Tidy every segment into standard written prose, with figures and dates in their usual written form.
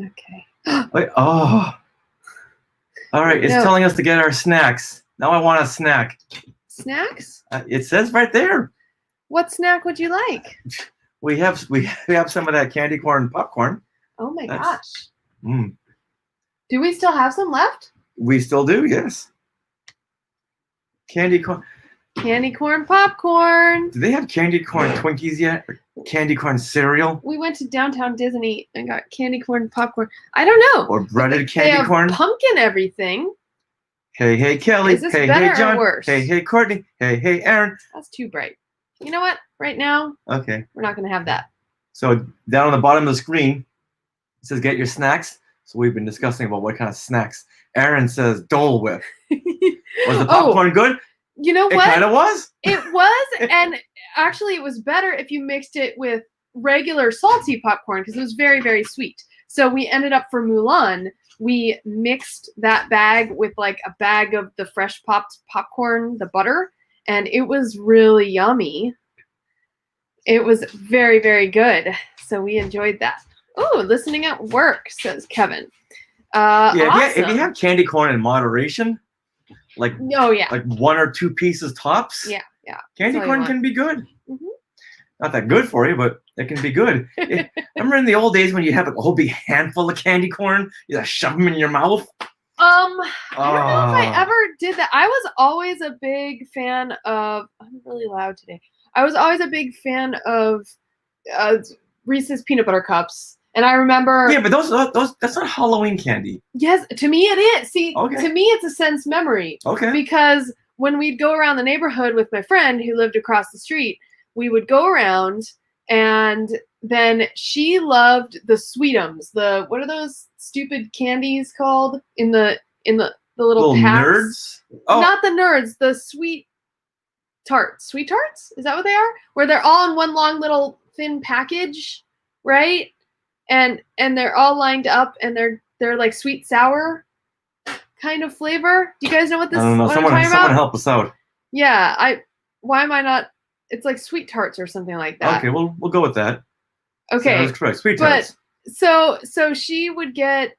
Okay. Wait, oh. All right, it's telling us to get our snacks. Now I want a snack. Snacks? It says right there. What snack would you like? We have some of that candy corn popcorn. Oh my gosh. Mm. Do we still have some left? We still do, yes. Candy corn. Candy corn popcorn. Do they have candy corn Twinkies yet? Or candy corn cereal? We went to downtown Disney and got candy corn popcorn. I don't know. Or breaded they candy have corn? Pumpkin everything. Hey, Kelly. Is this hey, better John. or worse? Hey, Courtney. Hey, Aaron. That's too bright. You know what? Right now, okay, we're not going to have that. So down on the bottom of the screen, it says get your snacks. So we've been discussing about what kind of snacks. Aaron says Dole Whip. Was the popcorn good? You know what? It kind of was. It was, and actually it was better if you mixed it with regular salty popcorn because it was very, very sweet. So we ended up for Mulan, we mixed that bag with like a bag of the fresh popped popcorn, the butter, and it was really yummy. It was very, very good. So we enjoyed that. Oh, listening at work, says Kevin. Awesome. If you have candy corn in moderation, like like 1 or 2 pieces tops. Yeah. Candy corn can be good. Mm-hmm. Not that good for you, but it can be good. Remember in the old days when you have a whole big handful of candy corn, you just shove them in your mouth? I don't know if I ever did that. I was always a big fan of. I'm really loud today. I was always a big fan of Reese's peanut butter cups. And I remember. Yeah, but those that's not Halloween candy. Yes, to me it is. See, to me it's a sense memory. Okay. Because when we'd go around the neighborhood with my friend who lived across the street, we would go around, and then she loved the Sweetums. What are those stupid candies called in the little packs? Nerds? Oh. Not the nerds, the sweet tarts. Sweet tarts? Is that what they are? Where they're all in one long little thin package, right? And they're all lined up, and they're like sweet sour kind of flavor. Do you guys know what this? I don't know. What I'm talking about? Someone help us out. Yeah, why am I not? It's like sweet tarts or something like that. Okay, we'll go with that. Okay, so that's correct. Sweet tarts. But so she would get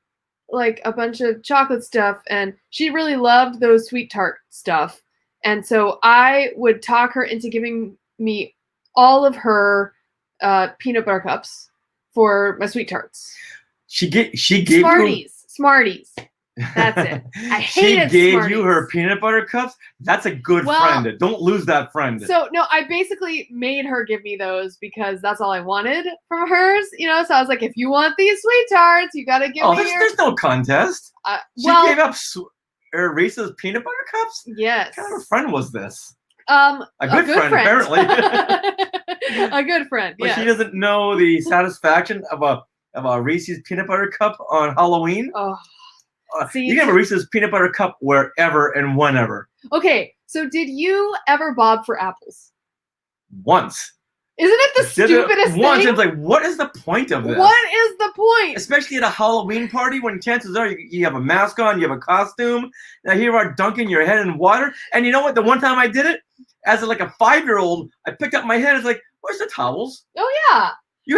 like a bunch of chocolate stuff, and she really loved those sweet tart stuff. And so I would talk her into giving me all of her peanut butter cups for my sweet tarts. She gave Smarties. That's it. I hated She gave Smarties. you her peanut butter cups? That's a good friend. Don't lose that friend. So, no, I basically made her give me those because that's all I wanted from hers. You know, so I was like, if you want these sweet tarts, you got to give me there's no contest. She gave up Reese's peanut butter cups? Yes. What kind of a friend was this? A good friend, apparently. A good friend, But she doesn't know the satisfaction of a Reese's peanut butter cup on Halloween? Oh. See, you can have a Reese's peanut butter cup wherever and whenever. Okay, so did you ever bob for apples? Once. Isn't it the stupidest thing? Once, it's like, what is the point of this? What is the point? Especially at a Halloween party when chances are you have a mask on, you have a costume. Now here you are dunking your head in water. And you know what? The one time I did it, as like a 5-year-old, I picked up my head. It's like, where's the towels? Oh yeah. You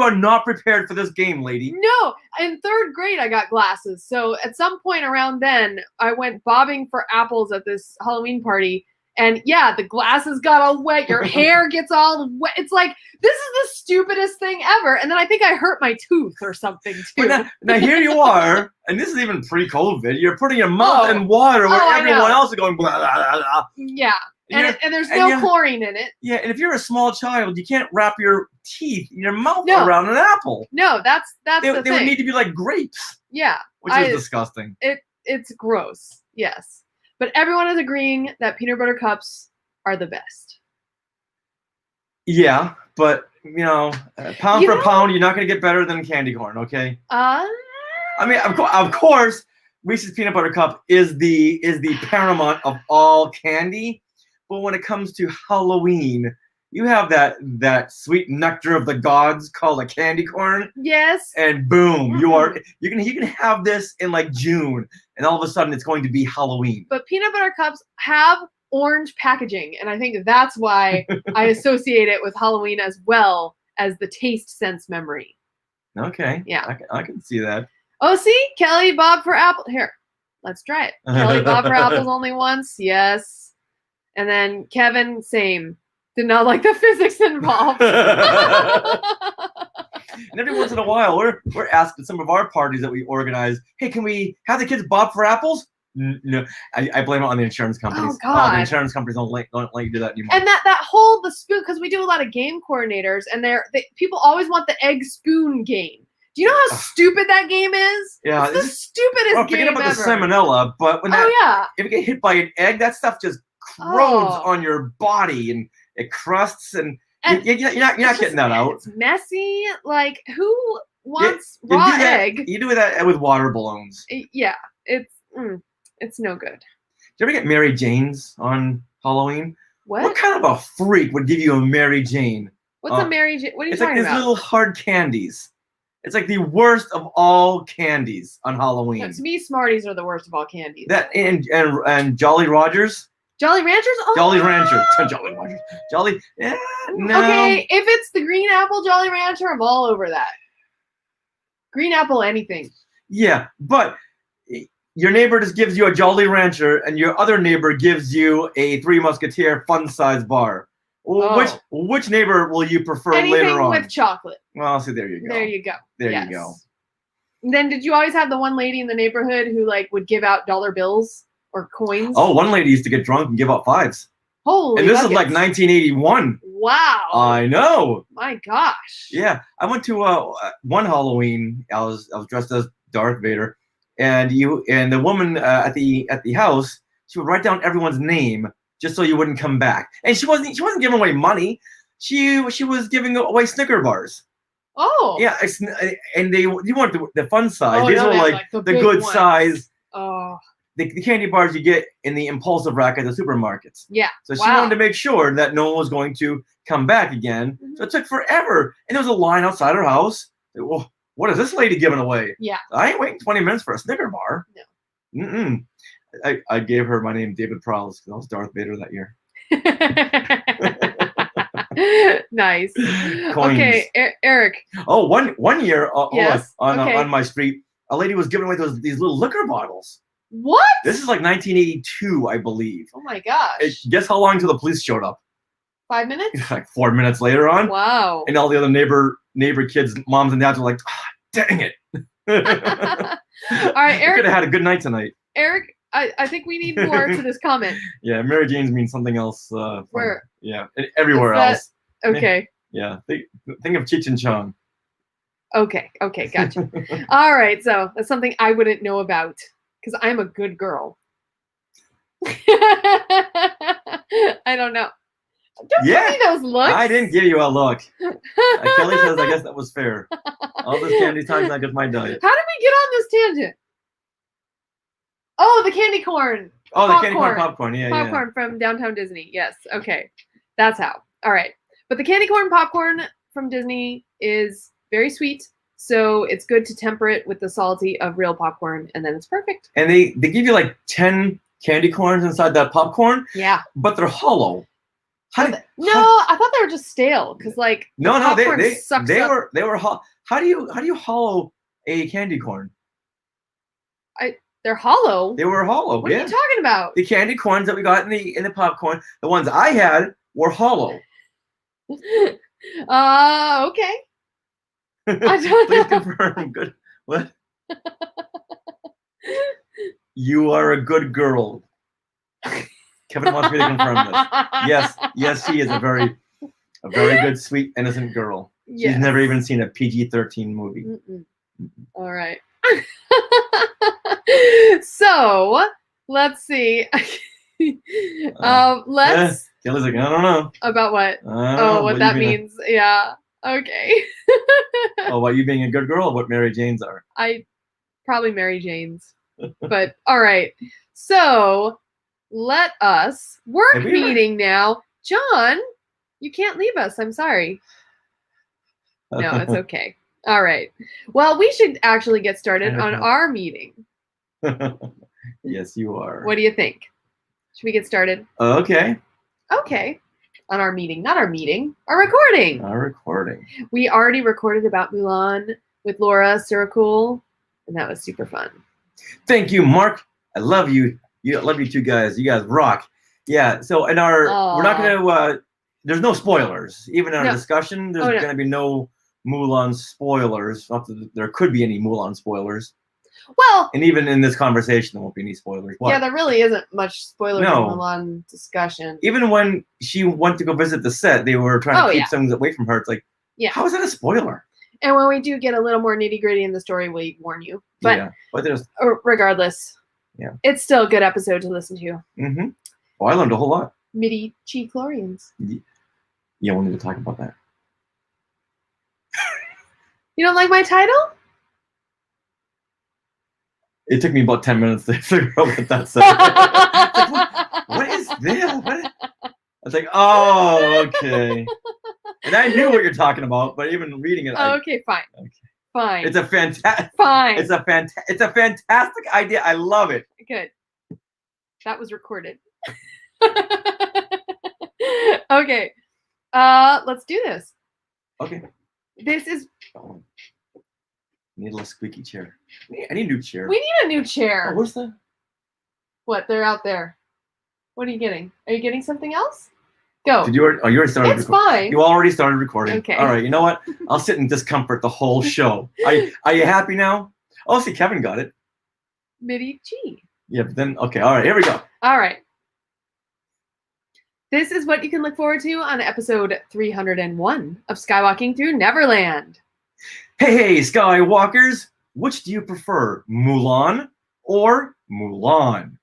are not prepared for this game, lady. No, in 3rd grade I got glasses. So at some point around then, I went bobbing for apples at this Halloween party. And yeah, the glasses got all wet. Your hair gets all wet. It's like, this is the stupidest thing ever. And then I think I hurt my tooth or something too. Now here you are, and this is even pre-COVID. You're putting your mouth in water where everyone else is going blah, blah, blah, blah. Yeah. And there's no chlorine in it. Yeah, and if you're a small child, you can't wrap your teeth in your mouth around an apple. No, that's the thing. They would need to be like grapes. Yeah. Which is disgusting. It's gross. Yes. But everyone is agreeing that peanut butter cups are the best. Yeah, but pound for pound, you're not going to get better than candy corn, okay? I mean, of course, Reese's peanut butter cup is the paramount of all candy. But when it comes to Halloween, you have that sweet nectar of the gods called a candy corn. Yes. And boom, you can have this in like June, and all of a sudden it's going to be Halloween. But peanut butter cups have orange packaging, and I think that's why I associate it with Halloween as well as the taste sense memory. Okay. Yeah. I can see that. Oh, see? Kelly Bob for apple. Here, let's try it. Kelly Bob for apples only once. Yes. And then Kevin, same. Did not like the physics involved. And every once in a while, we're asked at some of our parties that we organize, hey, can we have the kids bob for apples? No, I blame it on the insurance companies. Oh, God. The insurance companies don't let you do that anymore. And that the spoon, because we do a lot of game coordinators, and people always want the egg spoon game. Do you know how stupid that game is? Yeah, it's the stupidest game ever. Forget about the salmonella, but when if you get hit by an egg, that stuff just corrodes on your body and it crusts, and you're not getting that out. It's messy. Like, who wants raw egg? You do that with water balloons. Yeah, it's no good. Did you ever get Mary Janes on Halloween? What kind of a freak would give you a Mary Jane? What's a Mary Jane? What are you talking about? It's like these little hard candies. It's like the worst of all candies on Halloween. No, to me, Smarties are the worst of all candies. That and Jolly Rogers. Jolly Ranchers? Oh. Jolly Ranchers. Jolly Rogers. Jolly. No. Okay, if it's the green apple Jolly Rancher, I'm all over that. Green apple anything. Yeah, but your neighbor just gives you a Jolly Rancher, and your other neighbor gives you a Three Musketeer fun-size bar. Oh. Which neighbor will you prefer later on? Anything with chocolate. Well, see, there you go. There you go. There you go. And then did you always have the one lady in the neighborhood who would give out dollar bills or coins? Oh, one lady used to get drunk and give out fives. Holy. And this is like 1981. Wow. I know. My gosh. Yeah, I went to one Halloween. I was dressed as Darth Vader, and the woman at the house, she would write down everyone's name just so you wouldn't come back. And she wasn't giving away money. She was giving away Snicker bars. Oh. Yeah, and you want the fun size. Oh, These were like the good ones. size. Oh. The candy bars you get in the impulsive rack at the supermarkets. Yeah. So she wanted to make sure that no one was going to come back again. Mm-hmm. So it took forever. And there was a line outside her house. Well, what is this lady giving away? Yeah. I ain't waiting 20 minutes for a Snicker bar. No. Mm-mm. I gave her my name, David Prowse, because I was Darth Vader that year. Nice. Coins. Okay, Eric. Oh, one year on my street, a lady was giving away these little liquor bottles. What? This is like 1982, I believe. Oh my gosh. Guess how long until the police showed up? 5 minutes? Like 4 minutes later on. Wow. And all the other neighbor kids, moms and dads were like, oh, dang it. All right, Eric. Could have had a good night tonight. Eric, I think we need more to this comment. Yeah, Mary Jane's means something else. Where? Yeah, everywhere else. Okay. Yeah, think of Cheech and Chong. Okay, gotcha. All right, so that's something I wouldn't know about because I'm a good girl. I don't know. Don't give me those looks. I didn't give you a look. Kelly says, I guess that was fair. All this candy time's not good for my diet. How did we get on this tangent? Oh, the candy corn. Oh, the candy corn popcorn. Yeah, popcorn from Downtown Disney. Yes. Okay. That's how. All right. But the candy corn popcorn from Disney is very sweet. So it's good to temper it with the salty of real popcorn, and then it's perfect. And they give you like 10 candy corns inside that popcorn. Yeah. But they're hollow. I thought they were just stale because they were hollow. How do you hollow a candy corn? They're hollow. They were hollow. What are you talking about? The candy corns that we got in the popcorn, the ones I had were hollow. Okay. Please confirm. Good. What? You are a good girl. Kevin wants me to confirm this. Yes, she is a very good, sweet, innocent girl. Yes. She's never even seen a PG-13 movie. Mm-mm. All right. So let's see. Kelly's like, I don't know. About what? What that means. Yeah. Okay. About you being a good girl, what Mary Janes are. Probably Mary Janes. But all right. So let us work meeting now. John, you can't leave us. I'm sorry. No, it's okay. All right. Well, we should actually get started on our meeting. Yes, you are. What do you think? Should we get started? Okay. Okay. Not our meeting. Our recording. Our recording. We already recorded about Mulan. with Laura Siracul, and that was super fun. Thank you, Mark. I love you. I love you two guys. You guys rock. Yeah. So in our, we're not going to. There's no spoilers. Even in our discussion, there's going to be no Mulan spoilers. Not that there could be any Mulan spoilers. Well, and even in this conversation, there won't be any spoilers. What? Yeah, there really isn't much spoiler in Mulan discussion. Even when she went to go visit the set, they were trying to keep things away from her. It's like, how is that a spoiler? And when we do get a little more nitty gritty in the story, we warn you. But, but there's regardless, it's still a good episode to listen to. Mm-hmm. Oh, I learned a whole lot. Midi-chlorians. Yeah, we'll need to talk about that. You don't like my title? It took me about 10 minutes to figure out what that said. Like, what is this? I was like, oh, okay. And I knew what you're talking about, but even reading it. Okay, fine. Okay. Fine. It's a fantastic. Fine. It's a fantastic idea. I love it. Good. That was recorded. Okay. Let's do this. Okay. This is. I need a little squeaky chair. I need a new chair. We need a new chair. Oh, where's the? What? They're out there. What are you getting? Are you getting something else? Go. Did you already? Oh, you already started. It's fine. You already started recording. Okay. All right. You know what? I'll sit in discomfort the whole show. Are you happy now? Oh, see, Kevin got it. Midi-G. Yeah, but then okay. All right. Here we go. All right. This is what you can look forward to on episode 301 of Skywalking Through Neverland. Hey, Skywalkers! Which do you prefer, Mulan or Mulan?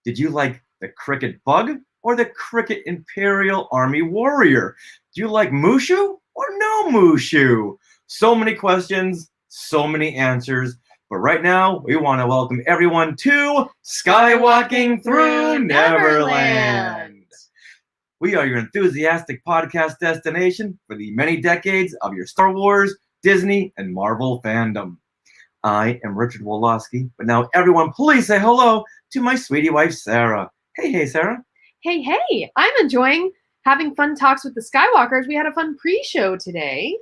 Did you like the cricket bug or the cricket Imperial Army warrior? Do you like Mushu or no Mushu? So many questions, so many answers. But right now, we want to welcome everyone to Skywalking Through Neverland. We are your enthusiastic podcast destination for the many decades of your Star Wars, Disney, and Marvel fandom. I am Richard Wolosky, but now everyone please say hello to my sweetie wife, Sarah. Hey, Sarah. Hey, I'm enjoying having fun talks with the Skywalkers. We had a fun pre-show today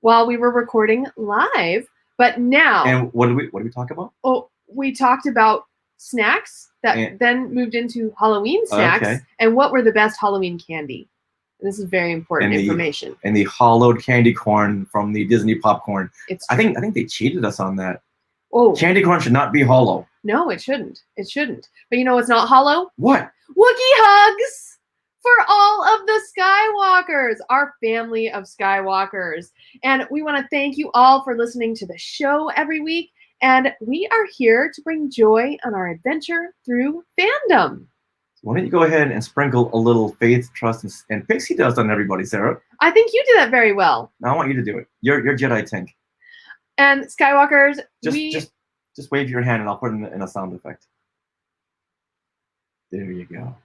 while we were recording live, but now... And what did we talk about? Oh, we talked about snacks that then moved into Halloween snacks, and what were the best Halloween candy. This is very important information. And the hollowed candy corn from the Disney popcorn. I think they cheated us on that. Oh, candy corn should not be hollow. No, it shouldn't. It shouldn't. But you know what's not hollow? What? Wookiee hugs for all of the Skywalkers, our family of Skywalkers. And we want to thank you all for listening to the show every week. And we are here to bring joy on our adventure through fandom. Why don't you go ahead and sprinkle a little faith, trust, and pixie dust on everybody, Sarah? I think you did that very well. Now I want you to do it. You're Jedi Tink. And Skywalkers, just wave your hand and I'll put it in a sound effect. There you go.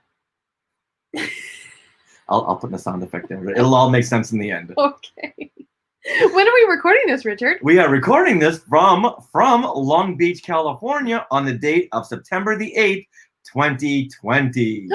I'll put in a sound effect there. It'll all make sense in the end. Okay. When are we recording this, Richard? We are recording this from Long Beach, California on the date of September the 8th, 2020.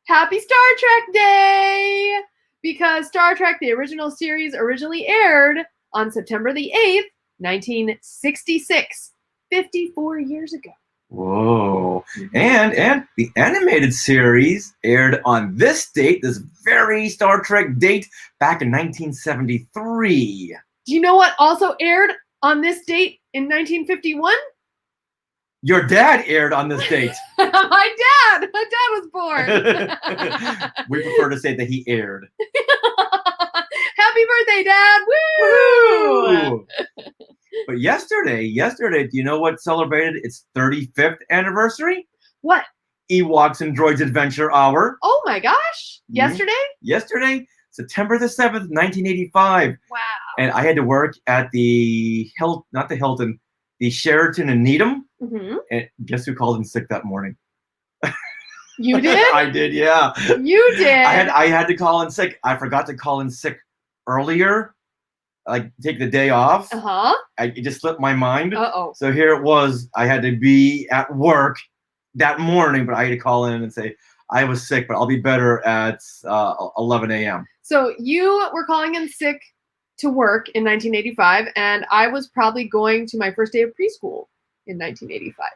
Happy Star Trek Day! Because Star Trek, the original series, originally aired on September the 8th, 1966, 54 years ago. Whoa. And the animated series aired on this date, this very Star Trek date, back in 1973. Do you know what also aired on this date in 1951? Your dad aired on this date. My dad was born. We prefer to say that he aired. Happy birthday, Dad! Woo! But yesterday, do you know what celebrated its 35th anniversary? What? Ewoks and Droids Adventure Hour. Oh my gosh! Yesterday? Yesterday, September the 7th, 1985. Wow. And I had to work at the the Sheraton in Needham. Mm-hmm. And guess who called in sick that morning? You did? I did, yeah. You did. I had to call in sick. I forgot to call in sick earlier, like take the day off. It just slipped my mind. So here it was. I had to be at work that morning, but I had to call in and say I was sick, but I'll be better at 11 a.m. So you were calling in sick to work in 1985, and I was probably going to my first day of preschool in 1985.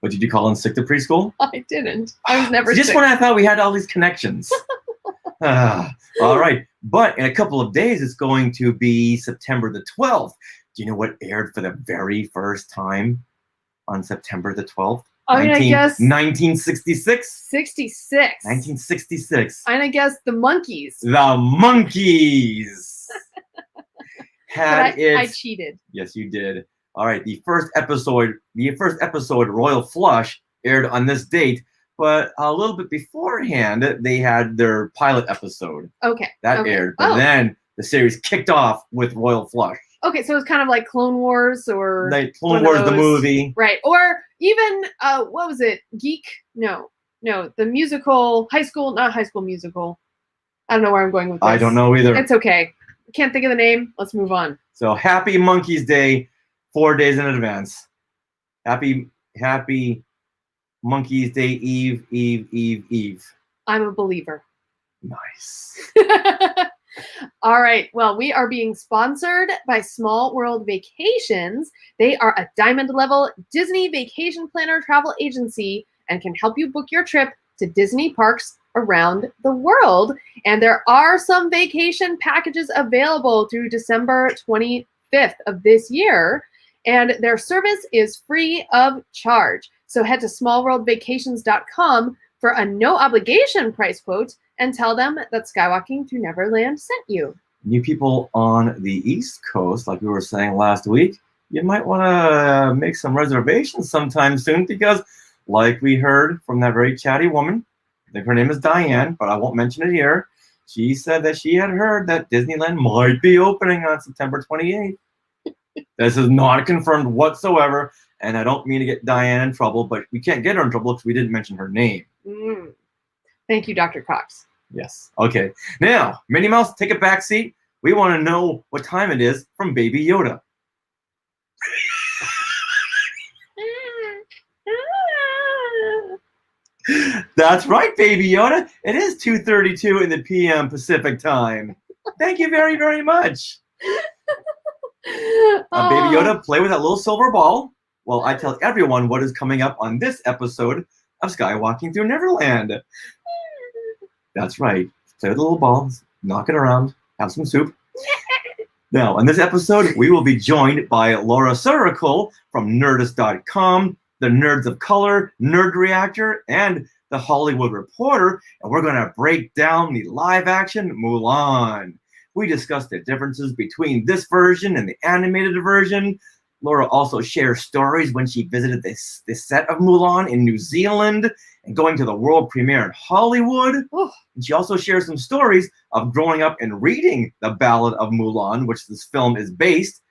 What, did you call in sick to preschool? I didn't. I was never Just sick. when I thought we had all these connections. All right. But in a couple of days, it's going to be September the 12th. Do you know what aired for the very first time on September the 12th? I mean, I guess 1966? 66. 1966. And I guess the Monkeys. The Monkeys. I cheated. Yes, you did. All right. The first episode, Royal Flush, aired on this date. But a little bit beforehand, they had their pilot episode. Okay. That aired. But then the series kicked off with Royal Flush. Okay, so it's kind of like Clone Wars or... Like Clone Wars, the movie. Right. Or even, what was it? Geek? No, the musical, not High School Musical. I don't know where I'm going with this. I don't know either. It's okay. I can't think of the name. Let's move on. So happy Monkeys Day 4 days in advance. Happy Monkeys Day Eve. I'm a believer. Nice. All right. Well, we are being sponsored by Small World Vacations. They are a diamond level Disney vacation planner travel agency and can help you book your trip to Disney parks around the world. And there are some vacation packages available through December 25th of this year. And their service is free of charge. So head to smallworldvacations.com for a no obligation price quote and tell them that Skywalking Through Neverland sent you. You people on the East Coast, like we were saying last week, you might want to make some reservations sometime soon because, like we heard from that very chatty woman, I think her name is Diane, but I won't mention it here. She said that she had heard that Disneyland might be opening on September 28th. This is not confirmed whatsoever, and I don't mean to get Diane in trouble, but we can't get her in trouble because we didn't mention her name. Thank you, Dr. Cox. Yes. Okay. Now, Minnie Mouse, take a back seat. We want to know what time it is from Baby Yoda. That's right, Baby Yoda. It is 2:32 in the p.m. Pacific time. Thank you very, very much. Baby Yoda, play with that little silver ball while I tell everyone what is coming up on this episode of Skywalking Through Neverland. That's right. Play with the little balls, knock it around, have some soup. Now, in this episode, we will be joined by Laura Suricle from Nerdist.com, the Nerds of Color, Nerd Reactor, and the Hollywood Reporter, and we're going to break down the live-action Mulan. We discussed the differences between this version and the animated version. Laura also shares stories when she visited this set of Mulan in New Zealand and going to the world premiere in Hollywood. And she also shares some stories of growing up and reading the Ballad of Mulan, which this film is based.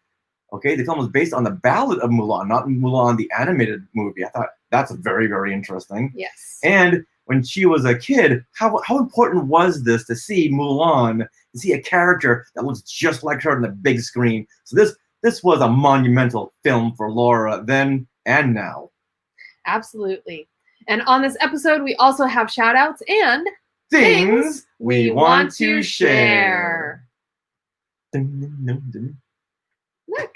Okay, the film was based on the Ballad of Mulan, not Mulan, the animated movie. I thought that's very, very interesting. Yes. And when she was a kid, how important was this to see Mulan, to see a character that looks just like her on the big screen? So this was a monumental film for Laura then and now. Absolutely. And on this episode, we also have shout outs and things we want to share. Look.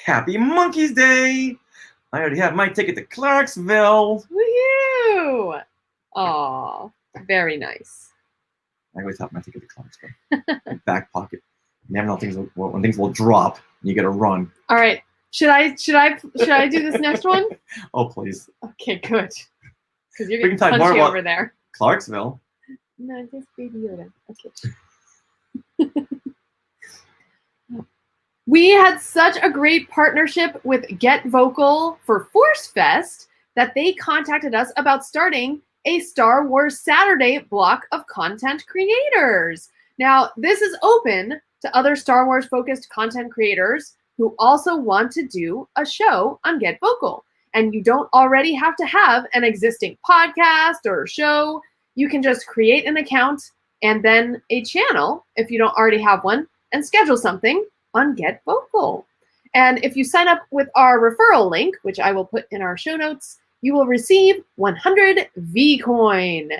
Happy Monkeys Day! I already have my ticket to Clarksville. Woohoo! Aw, very nice. I always have my ticket to Clarksville. Back pocket. You never know when things will drop. And you got to run. All right. Should I do this next one? Oh, please. Okay, good. Because you're getting punchy over there. Clarksville. No, just Baby Yoda. Okay. We had such a great partnership with Get Vocal for Force Fest that they contacted us about starting a Star Wars Saturday block of content creators. Now, this is open to other Star Wars focused content creators who also want to do a show on Get Vocal. And you don't already have to have an existing podcast or show. You can just create an account and then a channel if you don't already have one and schedule something on Get Vocal. And if you sign up with our referral link, which I will put in our show notes, you will receive 100 V-Coin.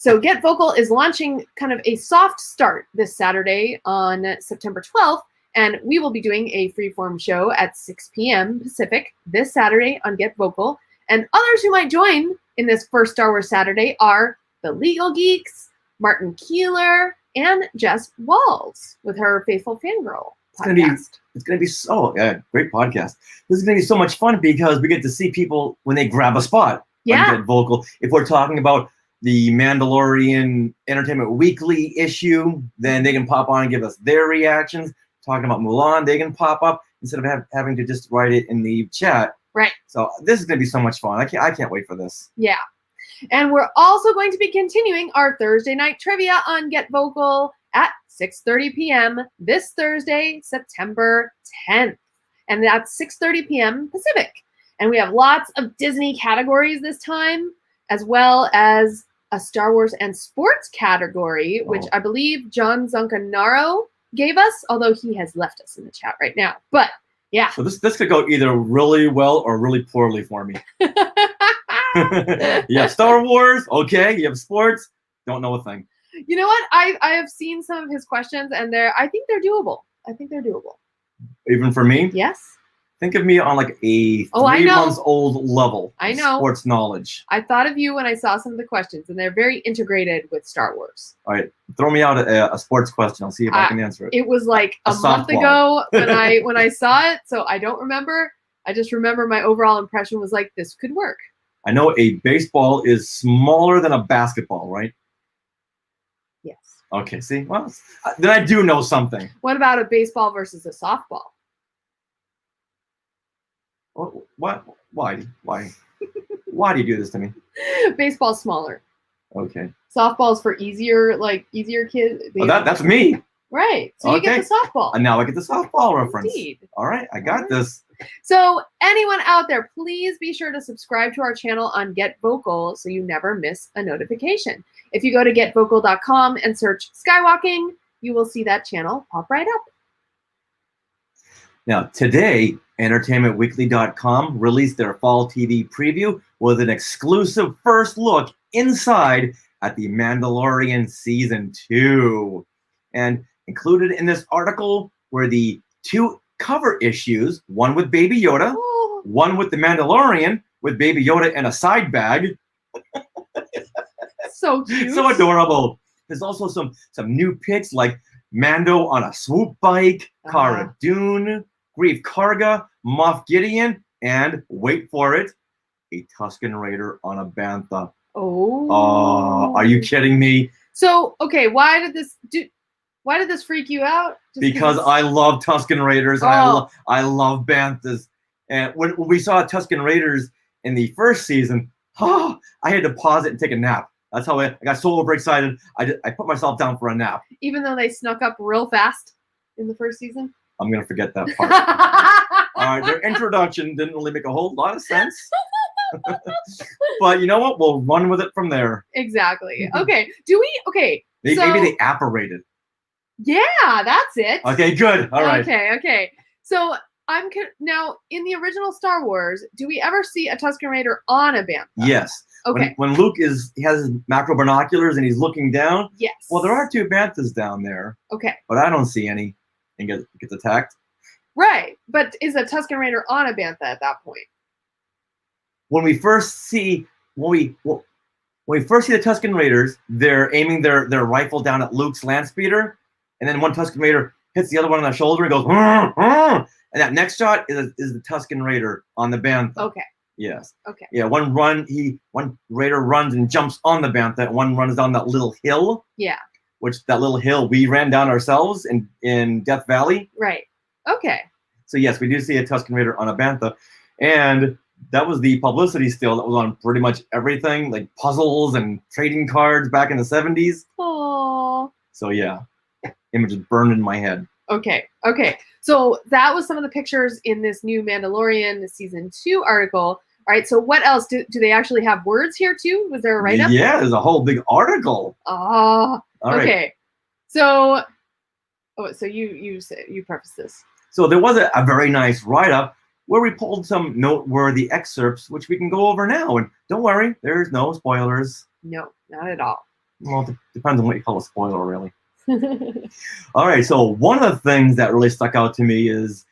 So Get Vocal is launching kind of a soft start this Saturday on September 12th, and we will be doing a freeform show at 6 p.m. Pacific this Saturday on Get Vocal. And others who might join in this first Star Wars Saturday are the Legal Geeks, Martin Keeler, and Jess Walls with her Faithful Fangirl podcast. It's going to be so great podcast. This is going to be so much fun because we get to see people when they grab a spot on Get Vocal. If we're talking about the Mandalorian Entertainment Weekly issue, then they can pop on and give us their reactions. Talking about Mulan, they can pop up instead of having to just write it in the chat. Right. So this is going to be so much fun. I can't wait for this. Yeah. And we're also going to be continuing our Thursday night trivia on Get Vocal at 6:30 p.m. this Thursday, September 10th. And that's 6:30 p.m. Pacific. And we have lots of Disney categories this time, as well as a Star Wars and sports category, which I believe John Zancanaro gave us, although he has left us in the chat right now. But yeah. So this could go either really well or really poorly for me. You have Star Wars, okay. You have sports, don't know a thing. You know what? I have seen some of his questions, and I think they're doable. Even for me? Yes. Think of me on like a 3 months old level. I know. Sports knowledge. I thought of you when I saw some of the questions, and they're very integrated with Star Wars. All right, throw me out a sports question. I'll see if I can answer it. It was like a month ago when I saw it, so I don't remember. I just remember my overall impression was like, this could work. I know a baseball is smaller than a basketball, right? Yes. Okay, see? Well, then I do know something. What about a baseball versus a softball? What? Why? Why do you do this to me? Baseball's smaller. Okay. Softball's for easier kids. Oh, that's me. Right. So you get the softball. And now I get the softball reference. Indeed. All right, I got this. So anyone out there, please be sure to subscribe to our channel on Get Vocal so you never miss a notification. If you go to getvocal.com and search Skywalking, you will see that channel pop right up. Now, today, EntertainmentWeekly.com released their fall TV preview with an exclusive first look inside at the Mandalorian Season 2. And included in this article were the 2 cover issues, one with Baby Yoda, one with the Mandalorian, with Baby Yoda in a side bag. So cute. So adorable. There's also some new pics like Mando on a swoop bike, Cara Dune, Grief Karga, Moff Gideon, and wait for it, a Tusken Raider on a bantha. Oh. Are you kidding me? So, okay, why did this freak you out? Because I love Tusken Raiders and I love banthas. And when we saw Tusken Raiders in the first season, I had to pause it and take a nap. That's how I got so overexcited. I put myself down for a nap. Even though they snuck up real fast in the first season? I'm going to forget that part. All right, their introduction didn't really make a whole lot of sense. But you know what? We'll run with it from there. Exactly. Okay. Maybe they apparated. Yeah, that's it. Okay, good. All right. Okay. So now in the original Star Wars, do we ever see a Tusken Raider on a bantha? Yes. Okay. When Luke he has his macro binoculars and he's looking down. Yes. Well, there are 2 banthas down there. Okay. But I don't see any. And gets attacked. Right, but is a Tusken Raider on a bantha at that point? When we first see the Tusken Raiders, they're aiming their rifle down at Luke's land speeder, and then one Tusken Raider hits the other one on the shoulder and goes, and that next shot is the Tusken Raider on the bantha. Okay. Yes. Okay. Yeah. One Raider runs and jumps on the bantha, and one runs down that little hill. Yeah. Which that little hill we ran down ourselves in Death Valley. Right. Okay. So yes, we do see a Tusken Raider on a bantha, and that was the publicity still that was on pretty much everything, like puzzles and trading cards back in the 70s. Aww. So yeah, images burned in my head. Okay. So that was some of the pictures in this new Mandalorian Season 2 article. All right, so what else? Do they actually have words here too? Was there a write-up? Yeah, there's a whole big article. Okay. Right. So you preface this. So there was a very nice write-up where we pulled some noteworthy excerpts, which we can go over now. And don't worry, there's no spoilers. No, not at all. Well, it depends on what you call a spoiler, really. All right, so one of the things that really stuck out to me is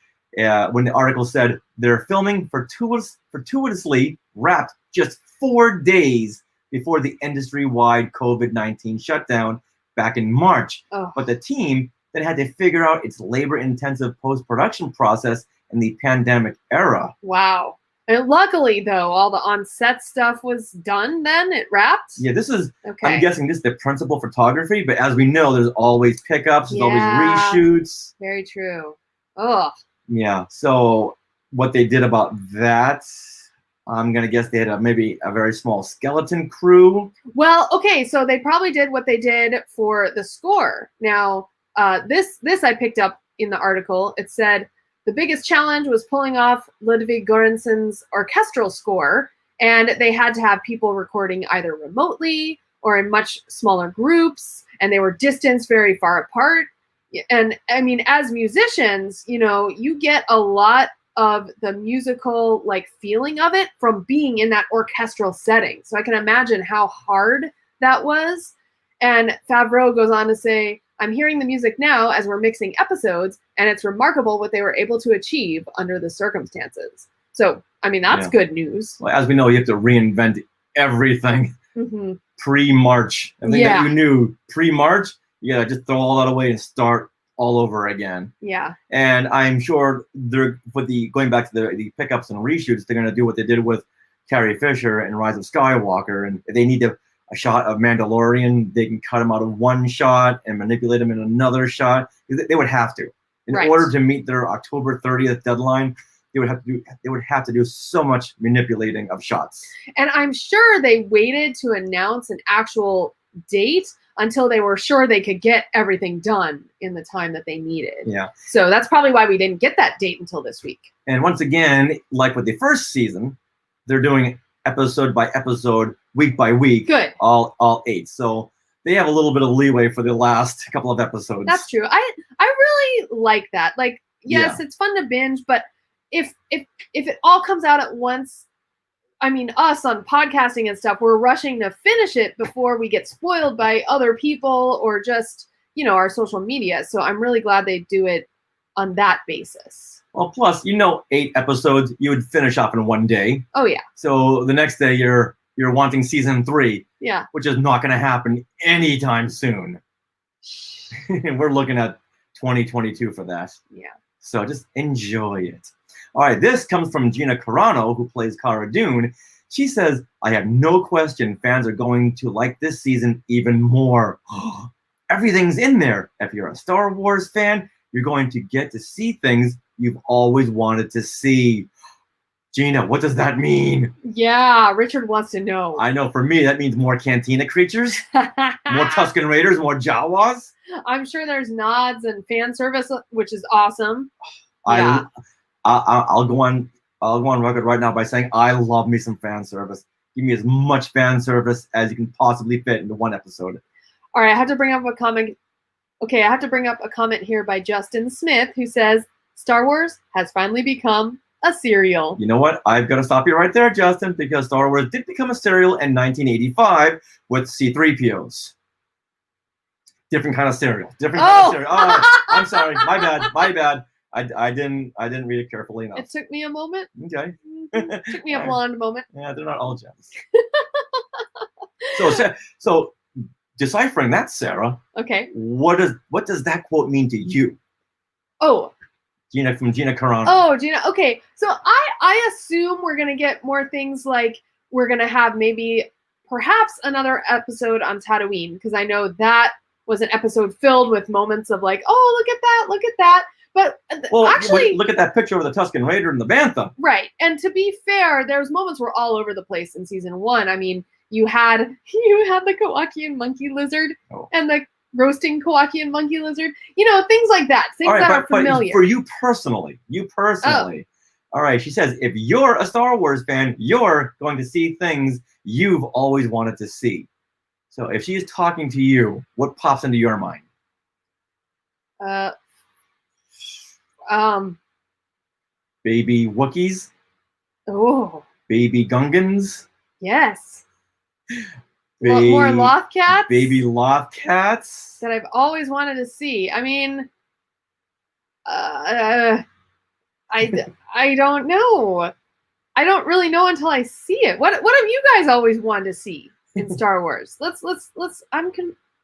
when the article said they're filming fortuitously wrapped just 4 days before the industry-wide COVID-19 shutdown back in March. Oh. But the team then had to figure out its labor-intensive post-production process in the pandemic era. Wow. And luckily, though, all the on-set stuff was done then? It wrapped? Yeah, this is, okay. I'm guessing this is the principal photography, but as we know, there's always pickups, there's always reshoots. Very true. Oh. Yeah, so what they did about that, I'm going to guess they had maybe a very small skeleton crew. Well, okay, so they probably did what they did for the score. Now, this I picked up in the article. It said, the biggest challenge was pulling off Ludwig Göransson's orchestral score, and they had to have people recording either remotely or in much smaller groups, and they were distanced very far apart. And I mean, as musicians, you know, you get a lot of the musical like feeling of it from being in that orchestral setting. So I can imagine how hard that was. And Favreau goes on to say, I'm hearing the music now as we're mixing episodes, and it's remarkable what they were able to achieve under the circumstances. So, I mean, that's good news. Well, as we know, you have to reinvent everything pre-March. And then that you knew pre-March, you gotta just throw all that away and start all over again. Yeah. And I'm sure they're going back to the pickups and reshoots, they're gonna do what they did with Carrie Fisher and Rise of Skywalker, and they need a shot of Mandalorian, they can cut him out of one shot and manipulate him in another shot. They would have to, in order to meet their October 30th deadline. They would have to do so much manipulating of shots. And I'm sure they waited to announce an actual date until they were sure they could get everything done in the time that they needed. Yeah. So that's probably why we didn't get that date until this week. And once again, like with the first season, they're doing episode by episode, week by week. Good. All 8. So they have a little bit of leeway for the last couple of episodes. That's true. I really like that. Like, yes, it's fun to binge, but if it all comes out at once, I mean, us on podcasting and stuff, we're rushing to finish it before we get spoiled by other people or just, you know, our social media. So I'm really glad they do it on that basis. Well, plus, 8 episodes you would finish off in one day. Oh yeah. So the next day you're wanting season 3. Yeah. Which is not going to happen anytime soon. We're looking at 2022 for that. Yeah. So just enjoy it. All right, this comes from Gina Carano, who plays Cara Dune. She says, I have no question fans are going to like this season even more. Everything's in there. If you're a Star Wars fan, you're going to get to see things you've always wanted to see. Gina, what does that mean? Yeah, Richard wants to know. I know, for me, that means more Cantina creatures, more Tusken Raiders, more Jawas. I'm sure there's nods and fan service, which is awesome. I'll go on record right now by saying I love me some fan service. Give me as much fan service as you can possibly fit into one episode. All right, I have to bring up a comment. Okay, I have to bring up a comment here by Justin Smith, who says, Star Wars has finally become a cereal. You know what? I've got to stop you right there, Justin, because Star Wars did become a cereal in 1985 with C-3POs. Different kind of cereal. Different kind of cereal. Oh, I'm sorry. My bad. I didn't read it carefully enough. It took me a moment. Okay. Took me a blonde moment. Yeah, they're not all gems. So deciphering that, Sarah. Okay. What does that quote mean to you? Oh. From Gina Carano. Oh, Gina. Okay. So I assume we're gonna get more things like we're gonna have perhaps another episode on Tatooine, because I know that was an episode filled with moments of like, oh, look at that. But actually, look at that picture of the Tusken Raider and the Bantha. Right. And to be fair, there's moments were all over the place in season 1. I mean, you had the Kowakian monkey lizard and the roasting Kowakian monkey lizard. Things like that. Things that are familiar. But for you personally. All right, she says, if you're a Star Wars fan, you're going to see things you've always wanted to see. So if she is talking to you, what pops into your mind? Baby Wookiees? Oh. Baby Gungans? Yes. More Loth cats? Baby Loth cats. That I've always wanted to see. I mean, I don't know. I don't really know until I see it. What have you guys always wanted to see in Star Wars?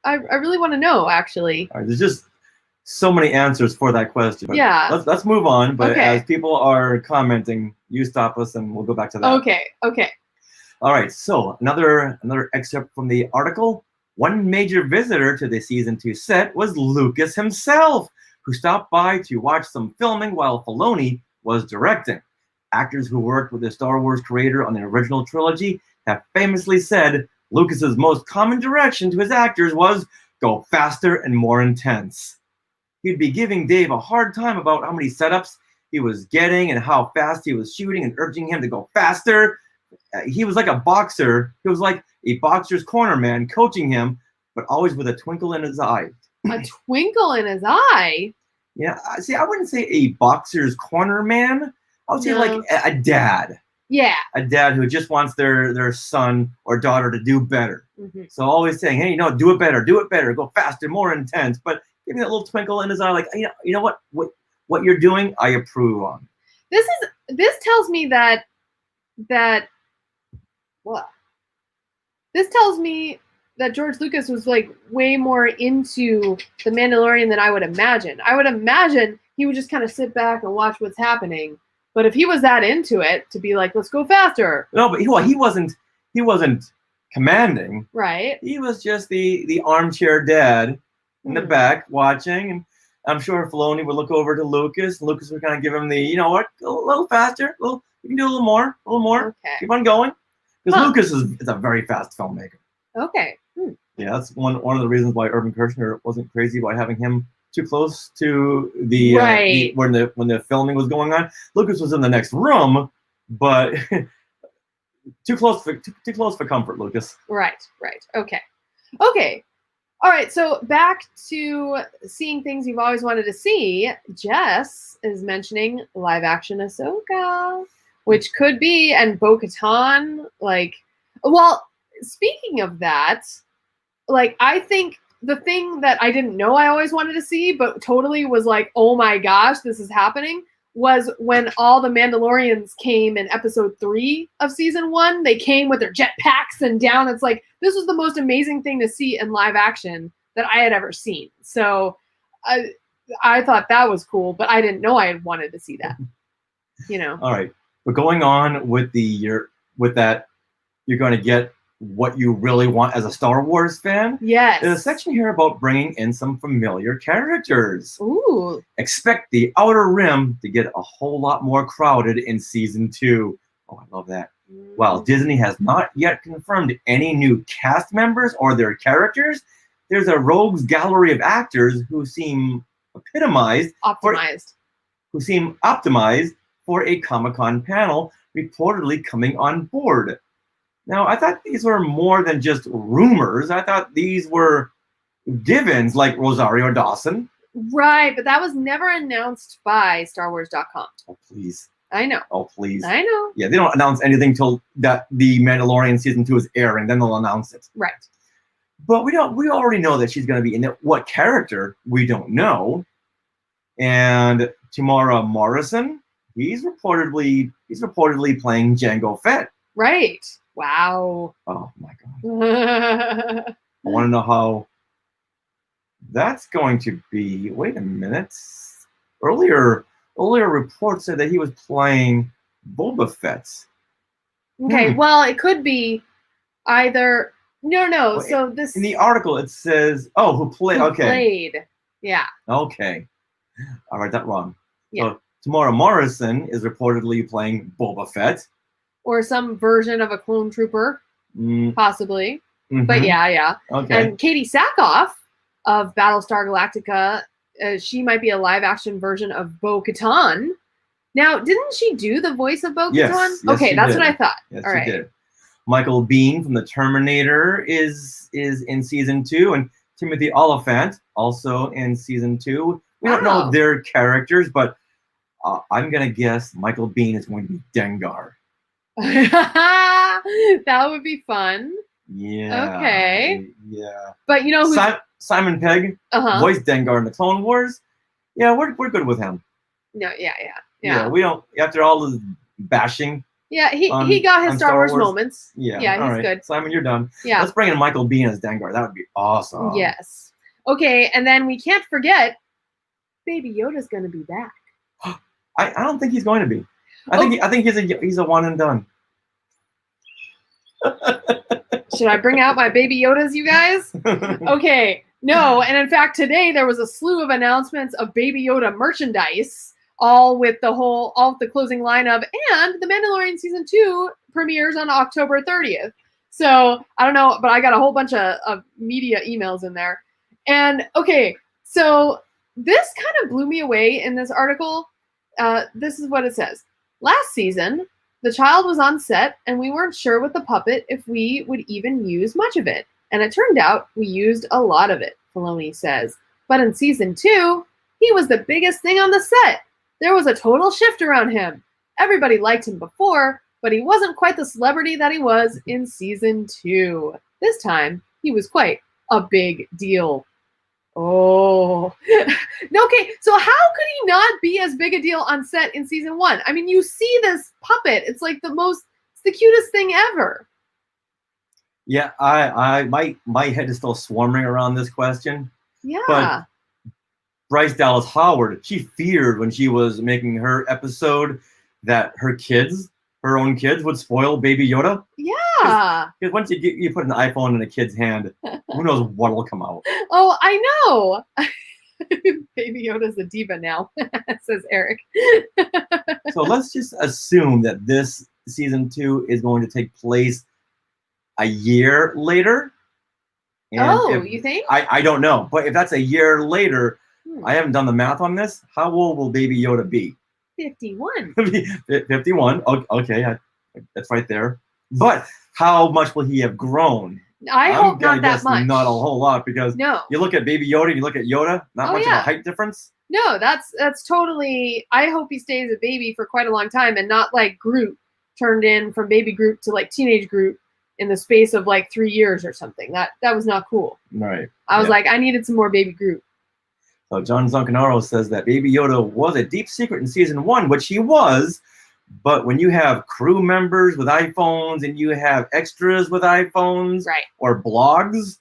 I really want to know, actually. All right, there's just so many answers for that question. But yeah. Let's move on. But as people are commenting, you stop us and we'll go back to that. Okay. All right. So another excerpt from the article. One major visitor to the season 2 set was Lucas himself, who stopped by to watch some filming while Filoni was directing. Actors who worked with the Star Wars creator on the original trilogy have famously said Lucas's most common direction to his actors was go faster and more intense. He'd be giving Dave a hard time about how many setups he was getting and how fast he was shooting and urging him to go faster. He was like a boxer. He was like a boxer's corner man coaching him, but always with a twinkle in his eye. A twinkle in his eye? Yeah. See, I wouldn't say a boxer's corner man. I would say like a dad. Yeah. A dad who just wants their son or daughter to do better. Mm-hmm. So always saying, hey, do it better, go faster, more intense. But giving that little twinkle in his eye, like, you know what you're doing, I approve on. This tells me that George Lucas was like way more into The Mandalorian than I would imagine. I would imagine he would just kind of sit back and watch what's happening. But if he was that into it, to be like, let's go faster. No, but he wasn't commanding. Right. He was just the armchair dad in the back watching, and I'm sure Filoni would look over to Lucas, and Lucas would kind of give him the, a little faster, you can do a little more. Okay. Keep on going. Because Lucas is a very fast filmmaker. Okay. Yeah, that's one of the reasons why Irvin Kershner wasn't crazy about having him too close to the when the filming was going on. Lucas was in the next room, but too close for comfort, Lucas. Right. Okay. All right, so back to seeing things you've always wanted to see. Jess is mentioning live action Ahsoka, which could be, and Bo-Katan. Speaking of that, I think the thing that I didn't know I always wanted to see, but totally was like, oh my gosh, this is happening, was when all the Mandalorians came in episode 3 of season 1. They came with their jetpacks and down. It's like, this was the most amazing thing to see in live action that I had ever seen. So I thought that was cool, but I didn't know I had wanted to see that. All right. But going on with that, you're going to get what you really want as a Star Wars fan. Yes. There's a section here about bringing in some familiar characters. Ooh. Expect the Outer Rim to get a whole lot more crowded in season 2. Oh, I love that. While Disney has not yet confirmed any new cast members or their characters, there's a rogues gallery of actors who seem optimized for a Comic-Con panel, reportedly coming on board. Now, I thought these were more than just rumors. I thought these were givens, like Rosario Dawson. Right, but that was never announced by StarWars.com. Oh, please. I know. Oh, please. I know. Yeah, they don't announce anything till that the Mandalorian season 2 is airing, then they'll announce it. Right. But we already know that she's going to be in it. What character, we don't know. And Tamara Morrison, he's reportedly playing Jango Fett. Right. Wow. Oh my God. I want to know how that's going to be. Wait a minute. Earlier reports said that he was playing Boba Fett. Okay, well, it could be either. No. Well, so this in the article it says, who played? Okay. Played. Yeah. Okay. I read that wrong. Yeah. So Tamara Morrison is reportedly playing Boba Fett. Or some version of a clone trooper, possibly. Mm-hmm. But yeah. Okay. And Katie Sackhoff of Battlestar Galactica, she might be a live-action version of Bo-Katan. Now, didn't she do the voice of Bo-Katan? Yes, okay, that's what I thought. Yes, all right. She did. Michael Biehn from the Terminator is in season 2, and Timothy Oliphant also in season 2. We don't know their characters, but I'm gonna guess Michael Biehn is going to be Dengar. That would be fun. Yeah. Okay. Yeah. But you know who's... Simon Pegg, voiced Dengar in the Clone Wars. Yeah, we're good with him. No, yeah. We don't, after all the bashing. Yeah, he got his Star Wars moments. Yeah, he's good. Simon, you're done. Yeah. Let's bring in Michael Biehn as Dengar. That would be awesome. Yes. Okay, and then we can't forget Baby Yoda's going to be back. I don't think he's going to be. I think he's a one and done. Should I bring out my Baby Yodas, you guys? Okay. No, and in fact, today there was a slew of announcements of Baby Yoda merchandise, all with the closing line of, and The Mandalorian Season 2 premieres on October 30th. So, I don't know, but I got a whole bunch of media emails in there. And, okay, so this kind of blew me away in this article. This is what it says. Last season, the child was on set, and we weren't sure with the puppet if we would even use much of it. And it turned out we used a lot of it, Filoni says. But in Season 2, he was the biggest thing on the set. There was a total shift around him. Everybody liked him before, but he wasn't quite the celebrity that he was in Season 2. This time, he was quite a big deal. Oh. Okay, so how could he not be as big a deal on set in Season 1? I mean, you see this puppet. It's like it's the cutest thing ever. Yeah, my head is still swarming around this question. Yeah. But Bryce Dallas Howard, she feared when she was making her episode that her own kids, would spoil Baby Yoda. Yeah. Because once you put an iPhone in a kid's hand, who knows what'll come out. Oh, I know. Baby Yoda's a diva now, says Eric. So let's just assume that this Season 2 is going to take place a year later. And you think? I don't know. But if that's a year later, I haven't done the math on this. How old will Baby Yoda be? 51. 51. Okay, that's right there. But how much will he have grown? I hope not that much. Not a whole lot, because you look at Baby Yoda, you look at Yoda, not much of a height difference. No, that's totally. I hope he stays a baby for quite a long time, and not like Groot turned in from baby Groot to like teenage Groot in the space of like 3 years or something. That was not cool. Right. I was like, I needed some more baby Groot. So John Zancanaro says that Baby Yoda was a deep secret in Season 1, which he was. But when you have crew members with iPhones and you have extras with iPhones or blogs,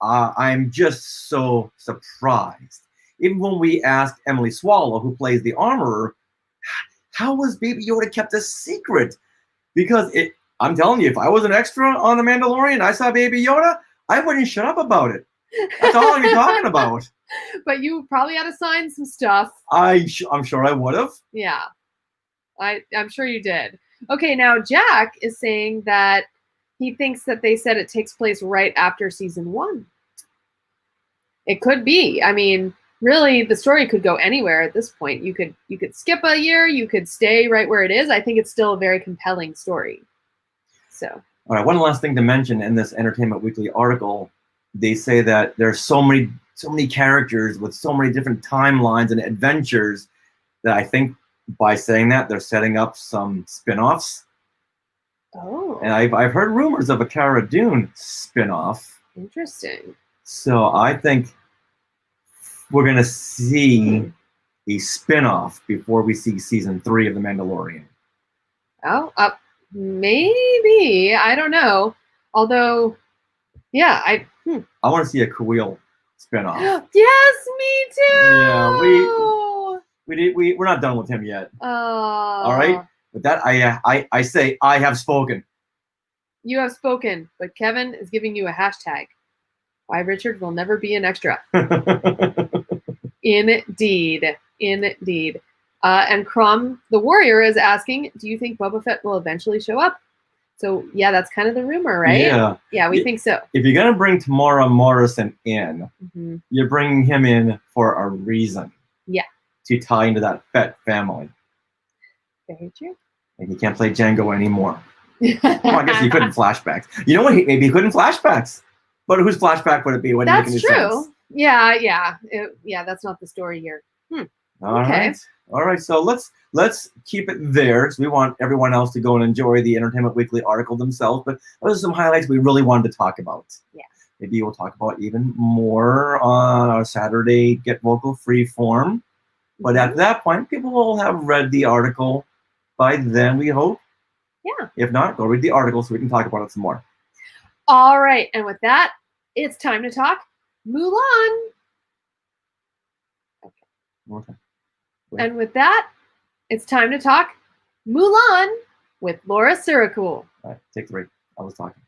I'm just so surprised. Even when we asked Emily Swallow, who plays the armorer, how was Baby Yoda kept a secret? Because I'm telling you, if I was an extra on The Mandalorian, I saw Baby Yoda, I wouldn't shut up about it. That's all I'm talking about. But you probably had to sign some stuff. I'm sure I would have. Yeah. I'm sure you did. Okay, now Jack is saying that he thinks that they said it takes place right after Season 1. It could be. I mean, really, the story could go anywhere at this point. You could skip a year. You could stay right where it is. I think it's still a very compelling story. So. All right, one last thing to mention in this Entertainment Weekly article. They say that there's so many characters with so many different timelines and adventures that I think by saying that they're setting up some spin-offs. Oh. And I've heard rumors of a Cara Dune spin-off. Interesting. So I think we're gonna see a spin-off before we see Season 3 of The Mandalorian. Oh, maybe. I don't know. Although, yeah, I want to see a Kuiil spin-off. Yes, me too. Yeah, we're not done with him yet. All right. With that, I say I have spoken. You have spoken, but Kevin is giving you a hashtag. Why Richard will never be an extra. Indeed. And Crom the Warrior is asking, do you think Boba Fett will eventually show up? So, yeah, that's kind of the rumor, right? Yeah. Yeah, we think so. If you're going to bring Tamara Morrison in, you're bringing him in for a reason. Yeah. To tie into that Fett family. Very true. And he can't play Jango anymore. Well, I guess he couldn't flashbacks. You know what? Maybe he couldn't flashbacks. But whose flashback would it be? That's true. Sense. Yeah. Yeah, that's not the story here. All right. So let's keep it there. So we want everyone else to go and enjoy the Entertainment Weekly article themselves. But those are some highlights we really wanted to talk about. Yeah. Maybe we'll talk about even more on our Saturday Get Vocal Freeform. But at that point, people will have read the article by then, we hope. Yeah. If not, go read the article so we can talk about it some more. All right. And with that, it's time to talk Mulan. Okay. And with that, it's time to talk Mulan with Laura Siracool. All right, take 3. I was talking.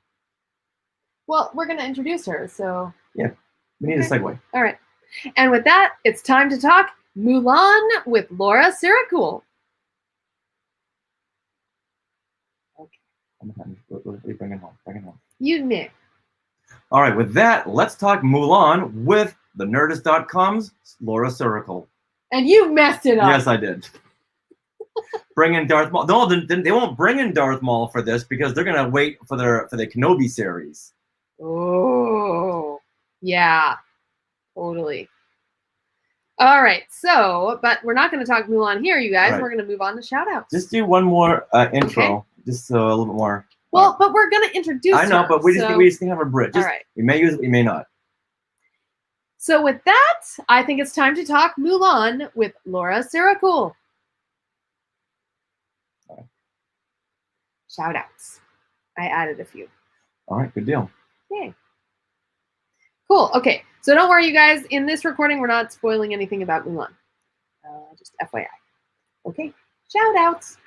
Well, we're going to introduce her, so... Yeah, we need a segue. All right. And with that, it's time to talk Mulan with Laura Siracool. Okay. What are you bringing home? Bring it home. You Nick. All right, with that, let's talk Mulan with the Nerdist.com's Laura Siracool. And you messed it up. Yes, I did. Bring in Darth Maul. No, they won't bring in Darth Maul for this because they're gonna wait for the Kenobi series. Oh, yeah, totally. All right, so, but we're not going to talk Mulan here, you guys. Right. We're going to move on to shout-outs. Just do one more intro, okay. Just a little bit more. Well, but we're going to introduce I know, her, but we just can have a bridge. All right. We may use it, we may not. So with that, I think it's time to talk Mulan with Laura Siracool. Right. Shout-outs. I added a few. All right, good deal. Yay. Cool. Okay, so don't worry, you guys. In this recording, we're not spoiling anything about Mulan. Just FYI. Okay, shout-outs.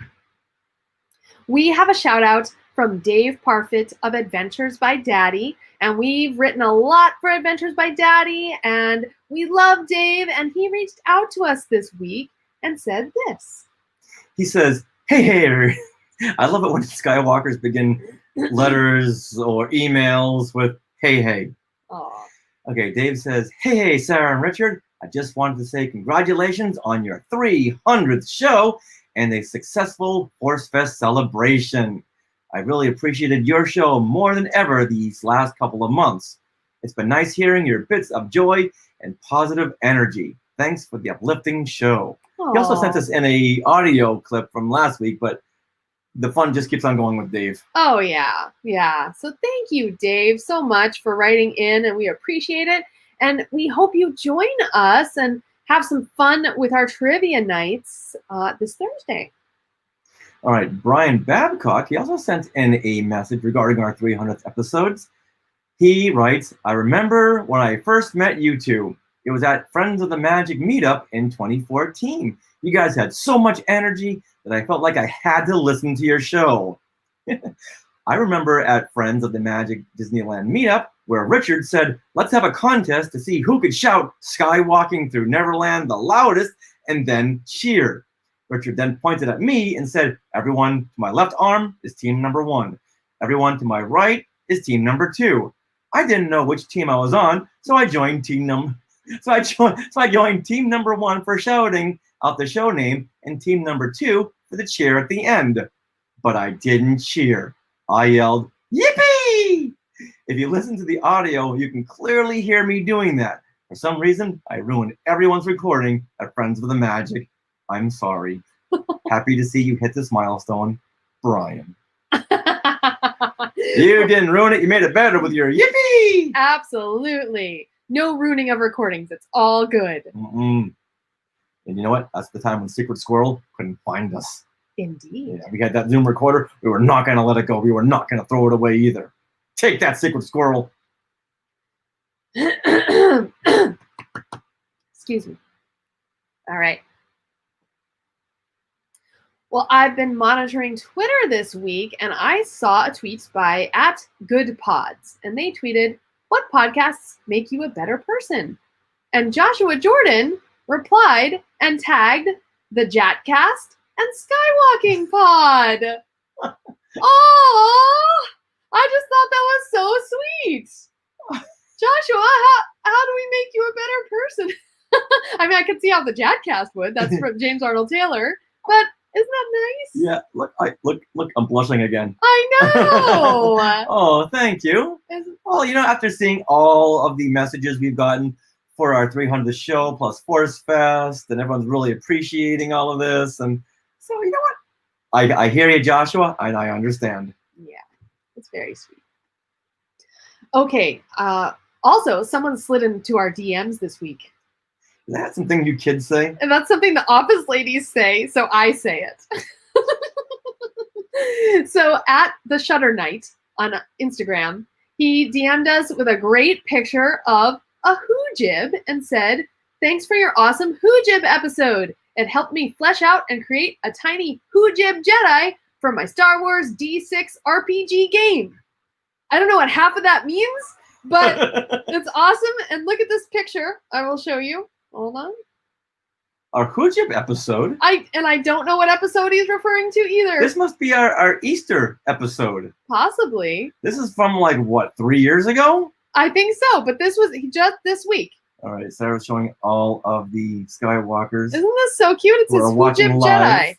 We have a shout-out from Dave Parfit of Adventures by Daddy, and we've written a lot for Adventures by Daddy, and we love Dave, and he reached out to us this week and said this. He says, hey, I love it when Skywalkers begin letters or emails with hey. Aww. Okay, Dave says, hey, Sarah and Richard, I just wanted to say congratulations on your 300th show and a successful Force Fest celebration. I really appreciated your show more than ever these last couple of months. It's been nice hearing your bits of joy and positive energy. Thanks for the uplifting show. Aww. He also sent us in a audio clip from last week, but the fun just keeps on going with Dave. Oh, yeah. Yeah. So thank you, Dave, so much for writing in, and we appreciate it. And we hope you join us and have some fun with our trivia nights this Thursday. All right. Brian Babcock, he also sent in a message regarding our 300th episodes. He writes, I remember when I first met you two. It was at Friends of the Magic meetup in 2014. You guys had so much energy that I felt like I had to listen to your show. I remember at Friends of the Magic Disneyland meetup where Richard said, let's have a contest to see who could shout Skywalking Through Neverland the loudest and then cheer. Richard then pointed at me and said, everyone to my left arm is team number 1. Everyone to my right is team number 2. I didn't know which team I was on, so I joined team number team number 1 for shouting out the show name and team number 2 for the cheer at the end. But I didn't cheer. I yelled, yippee! If you listen to the audio, you can clearly hear me doing that. For some reason, I ruined everyone's recording at Friends of the Magic. I'm sorry. Happy to see you hit this milestone, Brian. You didn't ruin it. You made it better with your yippee! Absolutely. No ruining of recordings. It's all good. Mm-mm. And you know what? That's the time when Secret Squirrel couldn't find us. Indeed. Yeah, we had that Zoom recorder. We were not going to let it go. We were not going to throw it away either. Take that, Secret Squirrel. Excuse me. All right. Well, I've been monitoring Twitter this week, and I saw a tweet by @GoodPods, and they tweeted, what podcasts make you a better person? And Joshua Jordan replied and tagged the Jatcast and Skywalking Pod. Oh, I just thought that was so sweet. Joshua, how do we make you a better person? I mean, I could see how the Jatcast would. That's from James Arnold Taylor. But isn't that nice? Yeah, look, I'm blushing again. I know. Oh, thank you. Well, after seeing all of the messages we've gotten for our 300th show plus Force Fest, and everyone's really appreciating all of this. And so, you know what? I hear you, Joshua, and I understand. Yeah, it's very sweet. Okay. Also, someone slid into our DMs this week. Is that something you kids say? And that's something the office ladies say, so I say it. So at the Shutter Knight on Instagram, he DM'd us with a great picture of a Hoojib and said, "Thanks for your awesome Hoojib episode. It helped me flesh out and create a tiny Hoojib Jedi for my Star Wars D6 RPG game." I don't know what half of that means, but it's awesome. And look at this picture. I will show you. Hold on. Our Hoojib episode? I don't know what episode he's referring to either. This must be our Easter episode. Possibly. This is from like, what, 3 years ago? I think so, but this was just this week. All right, Sarah's showing all of the Skywalkers. Isn't this so cute? It says Hoojib Jedi.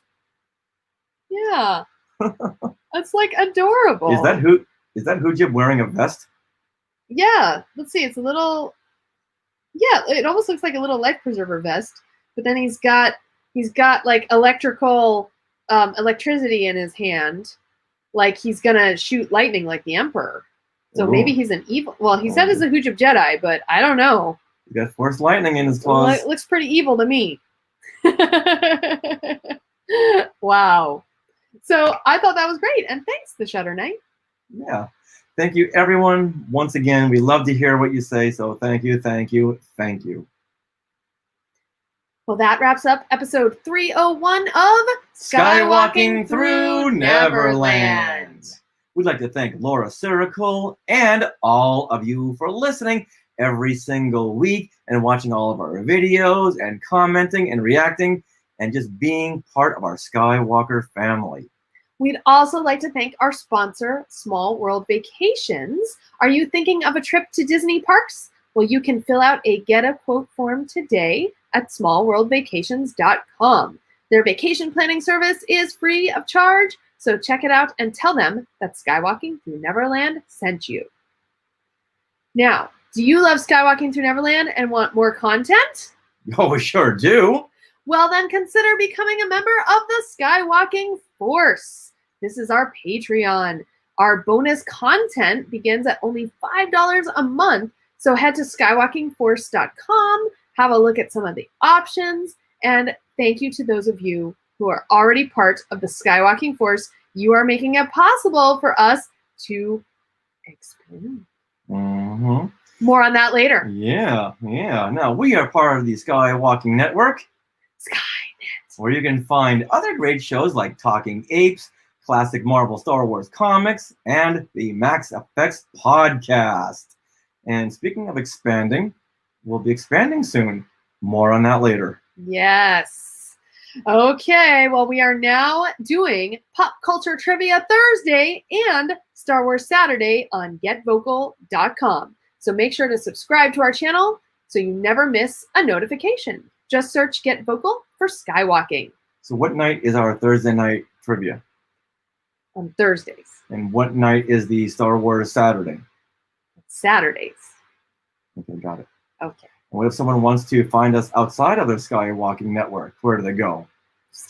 Yeah. That's like adorable. Is that Hoojib wearing a vest? Yeah. Let's see. It's a little... Yeah, it almost looks like a little life preserver vest. But then he's got like electrical electricity in his hand, like he's gonna shoot lightning like the Emperor. So maybe he's an evil. Well, he said he's a Hoojib Jedi, but I don't know. He got Force lightning in his claws. Well, it looks pretty evil to me. Wow. So I thought that was great, and thanks, the Shutter Knight. Yeah. Thank you, everyone. Once again, we love to hear what you say. So thank you, thank you, thank you. Well, that wraps up episode 301 of Skywalking Through Neverland. We'd like to thank Laura Sirical and all of you for listening every single week and watching all of our videos and commenting and reacting and just being part of our Skywalker family. We'd also like to thank our sponsor, Small World Vacations. Are you thinking of a trip to Disney parks? Well, you can fill out a Get a Quote form today at smallworldvacations.com. Their vacation planning service is free of charge, so check it out and tell them that Skywalking Through Neverland sent you. Now, do you love Skywalking Through Neverland and want more content? Oh, we sure do. Well, then consider becoming a member of the Skywalking Force. This is our Patreon. Our bonus content begins at only $5 a month, so head to skywalkingforce.com, have a look at some of the options, and thank you to those of you who are already part of the Skywalking Force. You are making it possible for us to expand. Mm-hmm. More on that later. Yeah. Now, we are part of the Skywalking Network, Skynet, where you can find other great shows like Talking Apes, classic Marvel Star Wars comics, and the Max Effects podcast. And speaking of expanding, we'll be expanding soon. More on that later. Yes. Okay, well, we are now doing Pop Culture Trivia Thursday and Star Wars Saturday on getvocal.com. So make sure to subscribe to our channel so you never miss a notification. Just search Get Vocal for Skywalking. So what night is our Thursday night trivia? On Thursdays. And what night is the Star Wars Saturday? Saturdays. Okay, got it. Okay. What if someone wants to find us outside of the Skywalking Network? Where do they go?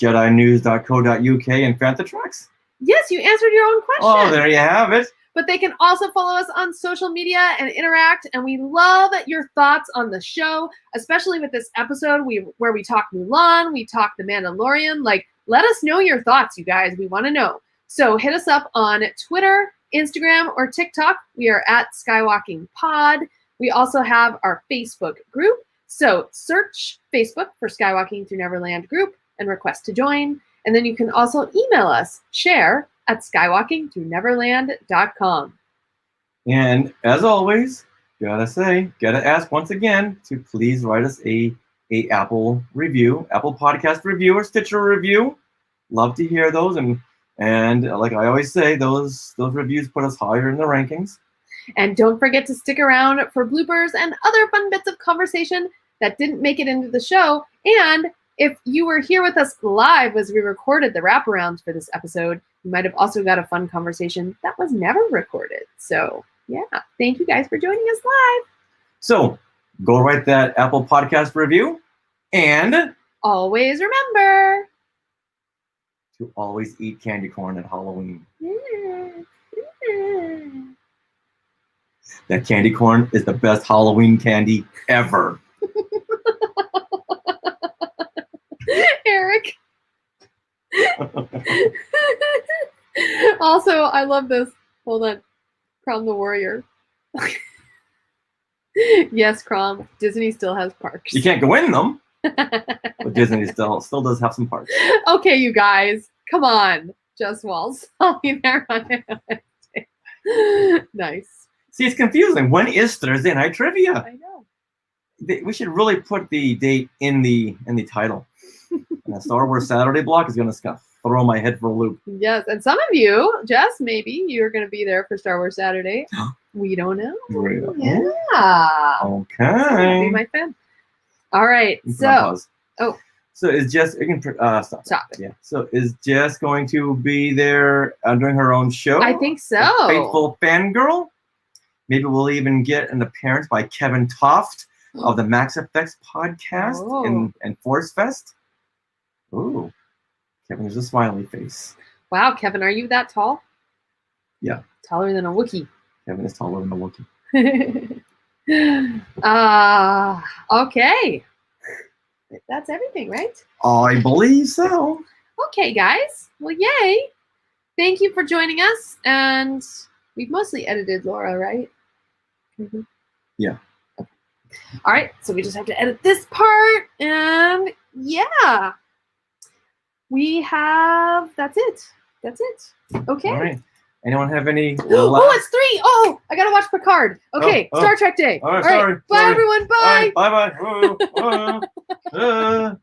JediNews.co.uk and Fantatracks? Yes, you answered your own question. Oh, there you have it. But they can also follow us on social media and interact. And we love your thoughts on the show, especially with this episode where we talk Mulan, we talk The Mandalorian. Like, let us know your thoughts, you guys. We want to know. So hit us up on Twitter, Instagram, or TikTok. We are at Skywalking Pod. We also have our Facebook group. So search Facebook for Skywalking Through Neverland group and request to join. And then you can also email us, share@skywalkingthroughneverland.com. And as always, gotta ask once again to please write us a Apple review, Apple Podcast review, or Stitcher review. Love to hear those. And like I always say, those reviews put us higher in the rankings. And don't forget to stick around for bloopers and other fun bits of conversation that didn't make it into the show. And if you were here with us live as we recorded the wraparounds for this episode, you might have also got a fun conversation that was never recorded. So, yeah, thank you guys for joining us live. So, go write that Apple Podcast review. And always remember to always eat candy corn at Halloween. That candy corn is the best Halloween candy ever. Eric. Also, I love this. Hold on. Crom the Warrior. Yes, Crom. Disney still has parks. You can't go in them. But Disney still does have some parks. Okay, you guys. Come on. Just Walls. I'll be there on Wednesday. Nice. See, it's confusing. When is Thursday Night Trivia? I know. We should really put the date in the title. And the Star Wars Saturday block is going to throw my head for a loop. Yes, and some of you, Jess, maybe you're going to be there for Star Wars Saturday. We don't know. Really? Yeah. Okay. Be my fan. All right. So is Jess? You can stop. Stop it. Yeah. So is Jess going to be there doing her own show? I think so. A faithful fangirl. Maybe we'll even get an appearance by Kevin Toft of the Max Effects podcast and Force Fest. Ooh, Kevin, there's a smiley face. Wow, Kevin, are you that tall? Yeah. Taller than a Wookiee. Kevin is taller than a Wookiee. Okay. That's everything, right? I believe so. Okay, guys. Well, yay. Thank you for joining us. And we've mostly edited Laura, right? Mm-hmm. Yeah. Okay. All right. So we just have to edit this part. And yeah. That's it. Okay. All right. Anyone have any Oh, it's 3. Oh, I gotta watch Picard. Okay, Star Trek Day. All right, sorry. Bye, everyone. Bye. Bye.